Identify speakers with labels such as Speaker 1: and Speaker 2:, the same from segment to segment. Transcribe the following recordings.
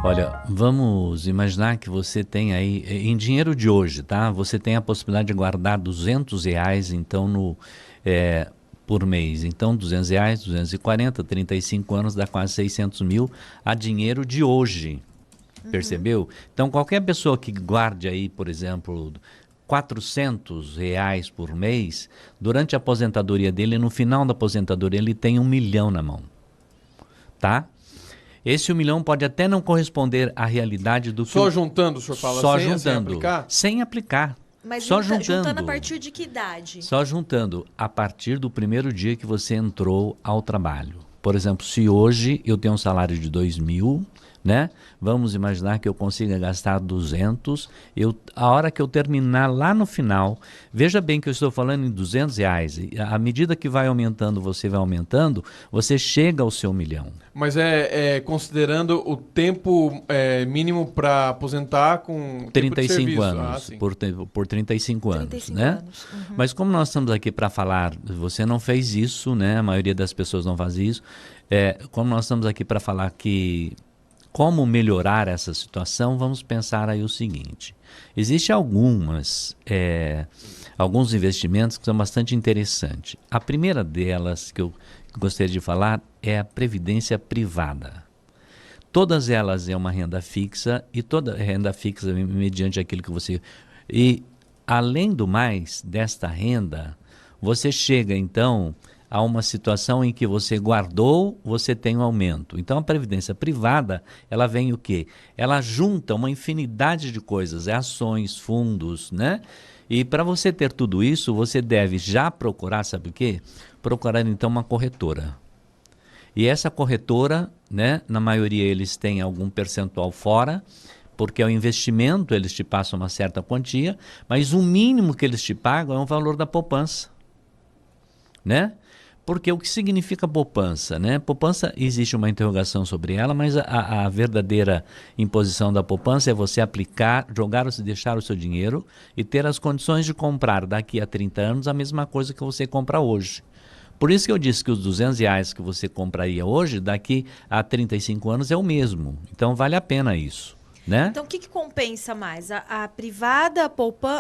Speaker 1: Olha, vamos imaginar que você tem aí, em dinheiro de hoje, tá? Você tem a possibilidade de guardar R$ 200, então, por mês. Então, R$ 200, 240, 35 anos, dá quase 600 mil a dinheiro de hoje, percebeu? Então, qualquer pessoa que guarde aí, por exemplo, R$ 400 por mês, durante a aposentadoria dele, no final da aposentadoria, ele tem 1 milhão na mão, tá? Esse 1 milhão pode até não corresponder à realidade do que...
Speaker 2: Só juntando, o senhor fala,
Speaker 1: Só
Speaker 2: sem
Speaker 1: juntando.
Speaker 2: aplicar?
Speaker 1: Sem aplicar.
Speaker 3: Mas
Speaker 1: Só
Speaker 3: juntando a partir de que idade?
Speaker 1: Só juntando a partir do primeiro dia que você entrou ao trabalho. Por exemplo, se hoje eu tenho um salário de 2.000, né? Vamos imaginar que eu consiga gastar 200, a hora que eu terminar lá no final, veja bem que eu estou falando em R$ 200, e à medida que vai aumentando, você chega ao seu 1 milhão.
Speaker 2: Mas considerando o tempo mínimo para aposentar com
Speaker 1: 35 anos, por 35 anos,
Speaker 3: 35
Speaker 1: né?
Speaker 3: anos. Uhum.
Speaker 1: Mas como nós estamos aqui para falar, você não fez isso, né? A maioria das pessoas não faz isso. Como nós estamos aqui para falar que como melhorar essa situação, vamos pensar aí o seguinte. Existem alguns investimentos que são bastante interessantes. A primeira delas que eu gostaria de falar é a previdência privada. Todas elas é uma renda fixa e toda renda fixa mediante aquilo que você... E, além do mais, desta renda, você chega, então, a uma situação em que você guardou, você tem um aumento. Então, a previdência privada, ela vem o quê? Ela junta uma infinidade de coisas, ações, fundos, né? E para você ter tudo isso, você deve já procurar, sabe o quê? Procurar, então, uma corretora. E essa corretora, né, na maioria eles têm algum percentual fora, porque é o investimento, eles te passam uma certa quantia, mas o mínimo que eles te pagam é o valor da poupança, né? Porque o que significa poupança, né? Poupança, existe uma interrogação sobre ela, mas a verdadeira imposição da poupança é você aplicar, deixar o seu dinheiro e ter as condições de comprar daqui a 30 anos a mesma coisa que você compra hoje. Por isso que eu disse que os R$ 200 que você compraria hoje, daqui a 35 anos é o mesmo. Então vale a pena isso, né?
Speaker 3: Então o que compensa mais? A privada,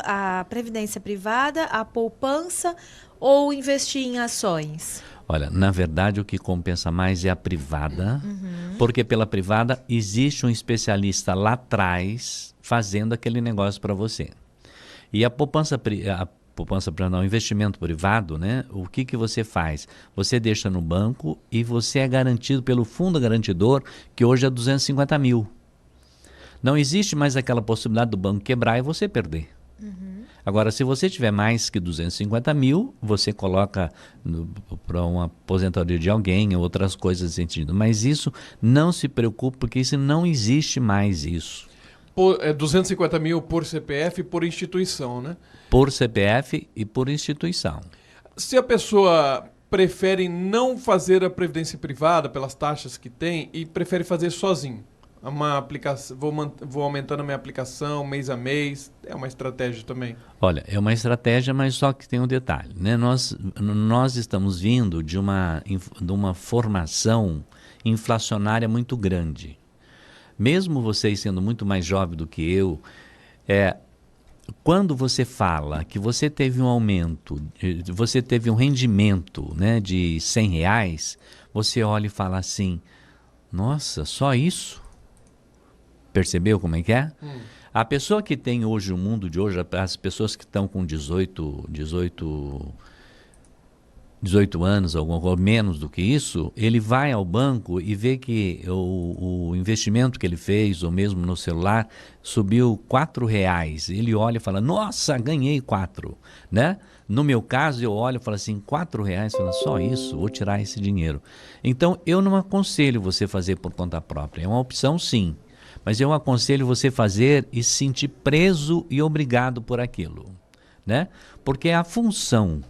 Speaker 3: a previdência privada, a poupança ou investir em ações?
Speaker 1: Olha, na verdade o que compensa mais é a privada, porque pela privada existe um especialista lá atrás fazendo aquele negócio para você. E o investimento privado, né? O que você faz? Você deixa no banco e você é garantido pelo fundo garantidor, que hoje é 250 mil. Não existe mais aquela possibilidade do banco quebrar e você perder. Agora, se você tiver mais que 250 mil, você coloca para uma aposentadoria de alguém, outras coisas nesse sentido. Mas isso, não se preocupe, porque isso não existe mais isso.
Speaker 2: 250 mil por CPF e por instituição, né?
Speaker 1: Por CPF e por instituição.
Speaker 2: Se a pessoa prefere não fazer a previdência privada pelas taxas que tem e prefere fazer sozinho, uma aplicação, vou aumentando a minha aplicação mês a mês, é uma estratégia também?
Speaker 1: Olha, é uma estratégia, mas só que tem um detalhe, né? Nós estamos vindo de uma formação inflacionária muito grande. Mesmo vocês sendo muito mais jovem do que eu, quando você fala que você teve um aumento, você teve um rendimento, né, de R$ 100, você olha e fala assim, nossa, só isso? Percebeu como é que é? A pessoa que tem hoje, o mundo de hoje, as pessoas que estão com 18 anos, ou menos do que isso, ele vai ao banco e vê que o investimento que ele fez, ou mesmo no celular, subiu R$ 4. Ele olha e fala, nossa, ganhei 4, né? No meu caso, eu olho e falo assim, R$ 4, falo, só isso, vou tirar esse dinheiro. Então, eu não aconselho você fazer por conta própria, é uma opção sim. Mas eu aconselho você fazer e se sentir preso e obrigado por aquilo, né? Porque a função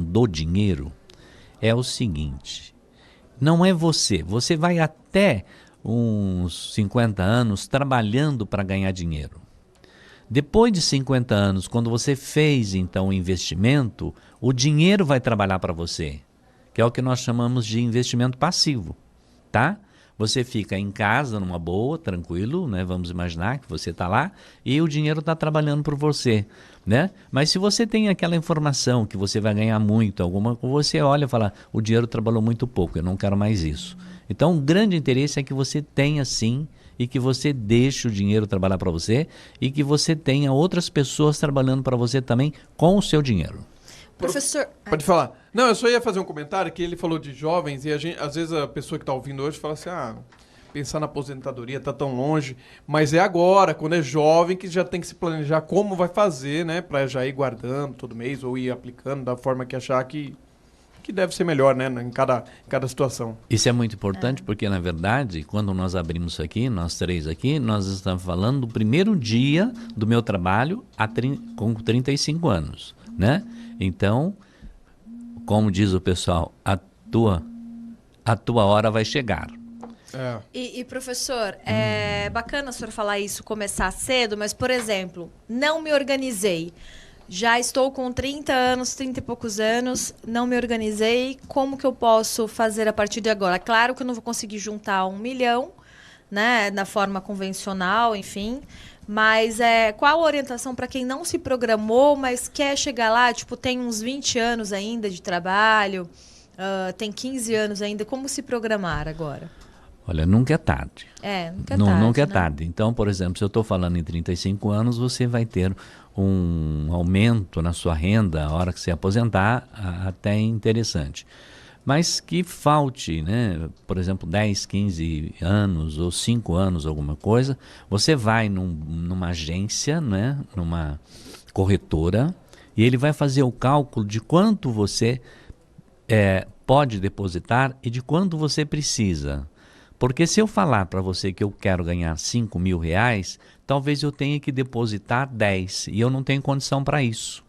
Speaker 1: do dinheiro é o seguinte, não é você vai até uns 50 anos trabalhando para ganhar dinheiro. Depois de 50 anos, quando você fez então o investimento, o dinheiro vai trabalhar para você, que é o que nós chamamos de investimento passivo, tá? Você fica em casa, numa boa, tranquilo, né? Vamos imaginar que você está lá e o dinheiro está trabalhando por você, né? Mas se você tem aquela informação que você vai ganhar muito, você olha e fala, o dinheiro trabalhou muito pouco, eu não quero mais isso. Então, o grande interesse é que você tenha sim, e que você deixe o dinheiro trabalhar para você e que você tenha outras pessoas trabalhando para você também com o seu dinheiro.
Speaker 3: Professor...
Speaker 2: Pode falar. Não, eu só ia fazer um comentário que ele falou de jovens e às vezes a pessoa que está ouvindo hoje fala assim, pensar na aposentadoria está tão longe, mas é agora, quando é jovem, que já tem que se planejar como vai fazer, né, para já ir guardando todo mês ou ir aplicando da forma que achar que deve ser melhor, né, em cada situação.
Speaker 1: Isso é muito importante porque, na verdade, quando nós abrimos isso aqui, nós três aqui, nós estamos falando do primeiro dia do meu trabalho com 35 anos, né? Então, como diz o pessoal, a tua hora vai chegar.
Speaker 3: E professor, é bacana o senhor falar isso, começar cedo, mas, por exemplo, não me organizei. Já estou com 30 anos, 30 e poucos anos, não me organizei. Como que eu posso fazer a partir de agora? Claro que eu não vou conseguir juntar 1 milhão, né, na forma convencional, enfim. Mas qual a orientação para quem não se programou, mas quer chegar lá, tipo, tem uns 20 anos ainda de trabalho, tem 15 anos ainda, como se programar agora?
Speaker 1: Olha, nunca é tarde.
Speaker 3: Nunca é tarde.
Speaker 1: Nunca é
Speaker 3: né?
Speaker 1: tarde. Então, por exemplo, se eu estou falando em 35 anos, você vai ter um aumento na sua renda a hora que você aposentar, até interessante. Mas que falte, né, por exemplo, 10, 15 anos ou 5 anos, alguma coisa, você vai numa agência, né, numa corretora, e ele vai fazer o cálculo de quanto você pode depositar e de quanto você precisa. Porque se eu falar para você que eu quero ganhar 5 mil reais, talvez eu tenha que depositar 10 e eu não tenho condição para isso.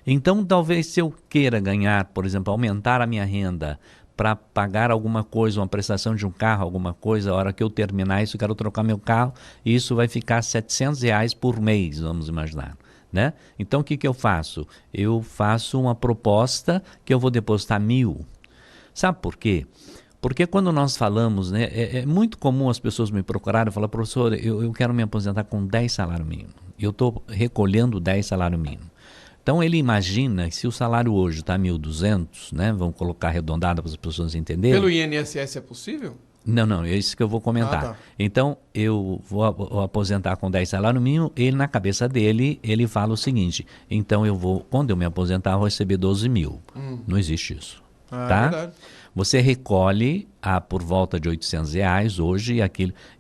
Speaker 1: Então, talvez se eu queira ganhar, por exemplo, aumentar a minha renda para pagar alguma coisa, uma prestação de um carro, alguma coisa, a hora que eu terminar isso, eu quero trocar meu carro, e isso vai ficar R$700 por mês, vamos imaginar. Né? Então, o que eu faço? Eu faço uma proposta que eu vou depositar 1.000. Sabe por quê? Porque quando nós falamos, né, é muito comum as pessoas me procurarem e falar, professor, eu quero me aposentar com 10 salário mínimo. Eu estou recolhendo 10 salário mínimo. Então ele imagina que se o salário hoje está 1.200, né, vamos colocar arredondado para as pessoas entenderem.
Speaker 2: Pelo INSS é possível?
Speaker 1: Não, é isso que eu vou comentar.
Speaker 2: Tá.
Speaker 1: Então eu vou aposentar com 10 salário mínimo, ele na cabeça dele, ele fala o seguinte, então quando eu me aposentar, eu vou receber 12 mil. Não existe isso. Tá?
Speaker 2: É verdade.
Speaker 1: Você recolhe por volta de R$800 hoje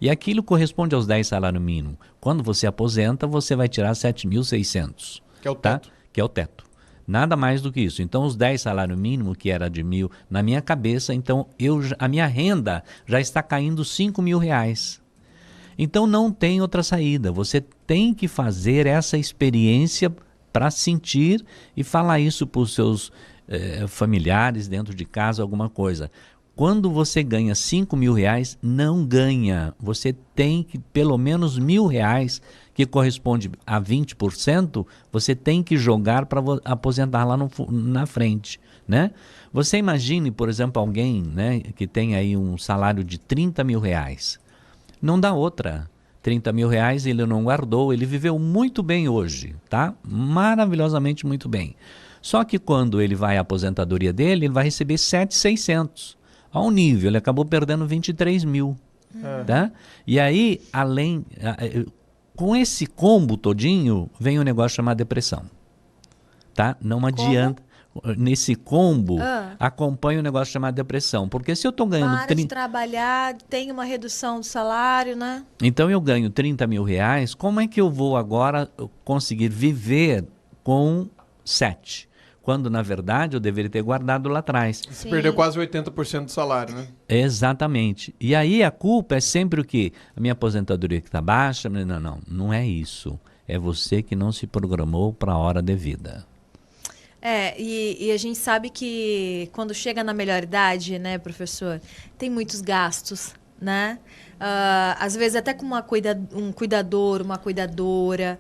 Speaker 1: e aquilo corresponde aos 10 salário mínimo. Quando você aposenta, você vai tirar 7.600.
Speaker 2: Que é o teto.
Speaker 1: Tá? Que é o teto. Nada mais do que isso. Então, os 10 salário mínimo, que era de 1.000, na minha cabeça, então a minha renda já está caindo 5 mil reais. Então, não tem outra saída. Você tem que fazer essa experiência para sentir e falar isso para os seus familiares dentro de casa, alguma coisa. Quando você ganha 5 mil reais, não ganha. Você tem que, pelo menos R$1.000, que corresponde a 20%, você tem que jogar para aposentar lá na frente. Né? Você imagine, por exemplo, alguém, né, que tem aí um salário de 30 mil reais. Não dá outra. 30 mil reais ele não guardou, ele viveu muito bem hoje, tá? Maravilhosamente muito bem. Só que quando ele vai à aposentadoria dele, ele vai receber 7.600. Ao nível, ele acabou perdendo 23 mil. Tá? E aí, com esse combo todinho, vem um negócio chamado depressão. Tá? Não adianta. Nesse combo, acompanha um negócio chamado depressão. Porque se eu estou ganhando...
Speaker 3: de trabalhar, tem uma redução do salário, né?
Speaker 1: Então eu ganho 30 mil reais, como é que eu vou agora conseguir viver com 7? Quando, na verdade, eu deveria ter guardado lá atrás.
Speaker 2: Você perdeu quase 80% do salário, né?
Speaker 1: Exatamente. E aí a culpa é sempre o quê? A minha aposentadoria que está baixa? Não é isso. É você que não se programou para a hora devida.
Speaker 3: E a gente sabe que quando chega na melhor idade, né, professor, tem muitos gastos, né? Às vezes até com um cuidador, uma cuidadora,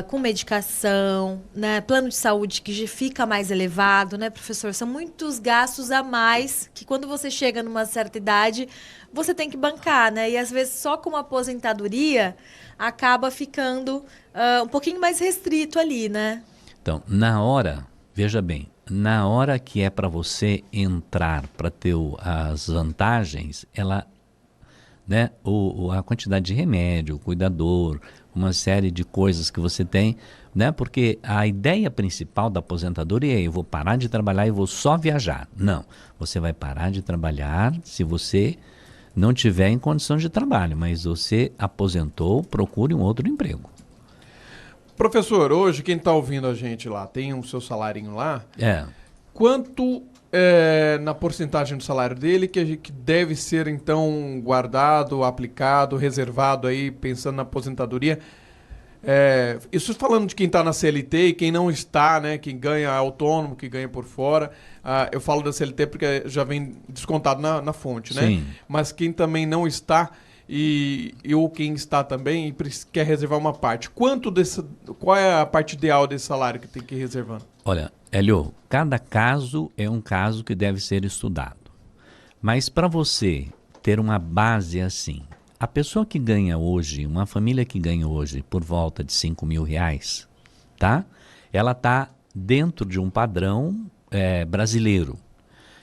Speaker 3: com medicação, né? Plano de saúde que já fica mais elevado, né, professor? São muitos gastos a mais que quando você chega numa certa idade, você tem que bancar, né? E às vezes só com uma aposentadoria acaba ficando um pouquinho mais restrito ali, né?
Speaker 1: Então, na hora, veja bem, na hora que é para você entrar para ter as vantagens, ela, né, a quantidade de remédio, o cuidador, uma série de coisas que você tem, né, porque a ideia principal da aposentadoria é: eu vou parar de trabalhar e vou só viajar. Não, você vai parar de trabalhar se você não tiver em condição de trabalho, mas você aposentou, procure um outro emprego.
Speaker 2: Professor, hoje quem está ouvindo a gente lá tem o seu salarinho lá. Quanto na porcentagem do salário dele que deve ser então guardado, aplicado, reservado aí, pensando na aposentadoria? Isso falando de quem está na CLT e quem não está, né? Quem ganha autônomo, que ganha por fora. Eu falo da CLT porque já vem descontado na fonte, né?
Speaker 1: Sim.
Speaker 2: Mas quem também não está ou quem está também e quer reservar uma parte. Qual é a parte ideal desse salário que tem que ir reservando?
Speaker 1: Olha, Hélio, cada caso é um caso que deve ser estudado. Mas para você ter uma base assim, a pessoa que ganha hoje, uma família que ganha hoje por volta de R$5.000, tá? Ela está dentro de um padrão brasileiro.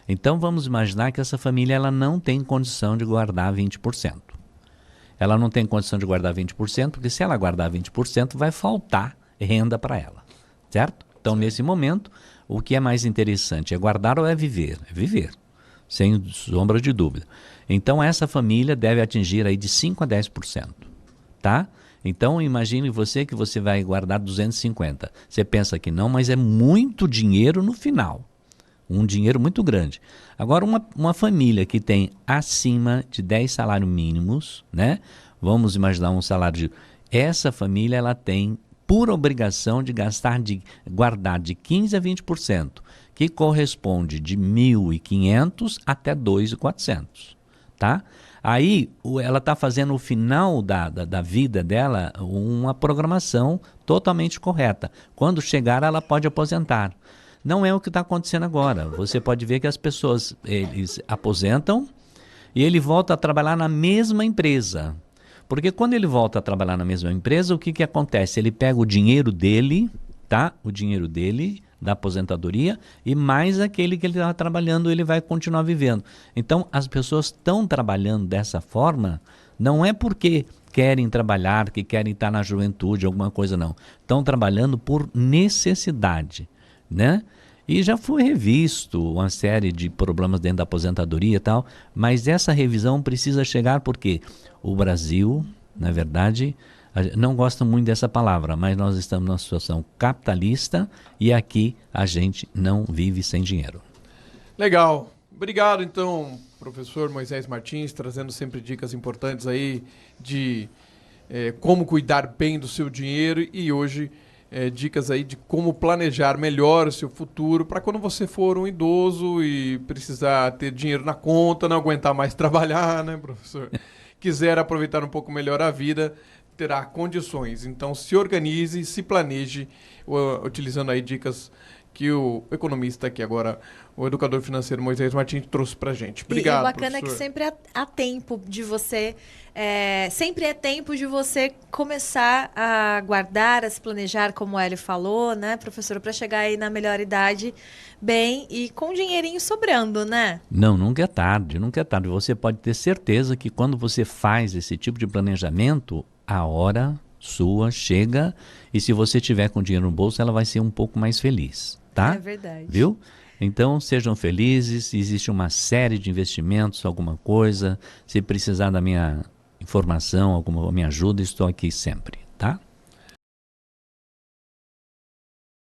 Speaker 1: Então vamos imaginar que essa família ela não tem condição de guardar 20%. Ela não tem condição de guardar 20%, porque se ela guardar 20%, vai faltar renda para ela, certo? Então, nesse momento, o que é mais interessante é guardar ou é viver? É viver, sem sombra de dúvida. Então, essa família deve atingir aí de 5% a 10%, tá? Então, imagine você que você vai guardar 250. Você pensa que não, mas é muito dinheiro no final. Um dinheiro muito grande. Agora, uma família que tem acima de 10 salários mínimos, né? Vamos imaginar um salário de... Essa família, ela tem por obrigação de guardar de 15% a 20%, que corresponde de 1.500 até 2.400, tá? Aí, ela está fazendo o final da vida dela uma programação totalmente correta. Quando chegar, ela pode aposentar. Não é o que está acontecendo agora. Você pode ver que as pessoas, eles aposentam e ele volta a trabalhar na mesma empresa. Porque quando ele volta a trabalhar na mesma empresa, o que acontece? Ele pega o dinheiro dele, tá? O dinheiro dele, da aposentadoria, e mais aquele que ele estava trabalhando, ele vai continuar vivendo. Então, as pessoas estão trabalhando dessa forma, não é porque querem trabalhar, que querem estar na juventude, alguma coisa, não. Estão trabalhando por necessidade, né? E já foi revisto uma série de problemas dentro da aposentadoria e tal, mas essa revisão precisa chegar porque o Brasil, na verdade, não gosta muito dessa palavra, mas nós estamos numa situação capitalista e aqui a gente não vive sem dinheiro.
Speaker 2: Legal. Obrigado, então, professor Moisés Martins, trazendo sempre dicas importantes aí de como cuidar bem do seu dinheiro e hoje... dicas aí de como planejar melhor o seu futuro para quando você for um idoso e precisar ter dinheiro na conta, não aguentar mais trabalhar, né, professor? Quiser aproveitar um pouco melhor a vida, terá condições. Então, se organize, se planeje, utilizando aí dicas que o economista aqui agora, o educador financeiro Moisés Martins trouxe pra gente. Obrigado,
Speaker 3: e o bacana
Speaker 2: professor.
Speaker 3: É que sempre há tempo de você... sempre é tempo de você começar a guardar, a se planejar, como o Hélio falou, né, professor? Para chegar aí na melhor idade bem e com um dinheirinho sobrando, né?
Speaker 1: Não, nunca é tarde, nunca é tarde. Você pode ter certeza que quando você faz esse tipo de planejamento, a hora sua chega e se você tiver com dinheiro no bolso, ela vai ser um pouco mais feliz, tá?
Speaker 3: É verdade.
Speaker 1: Viu? Então, sejam felizes, existe uma série de investimentos, alguma coisa. Se precisar da minha informação, alguma minha ajuda, estou aqui sempre.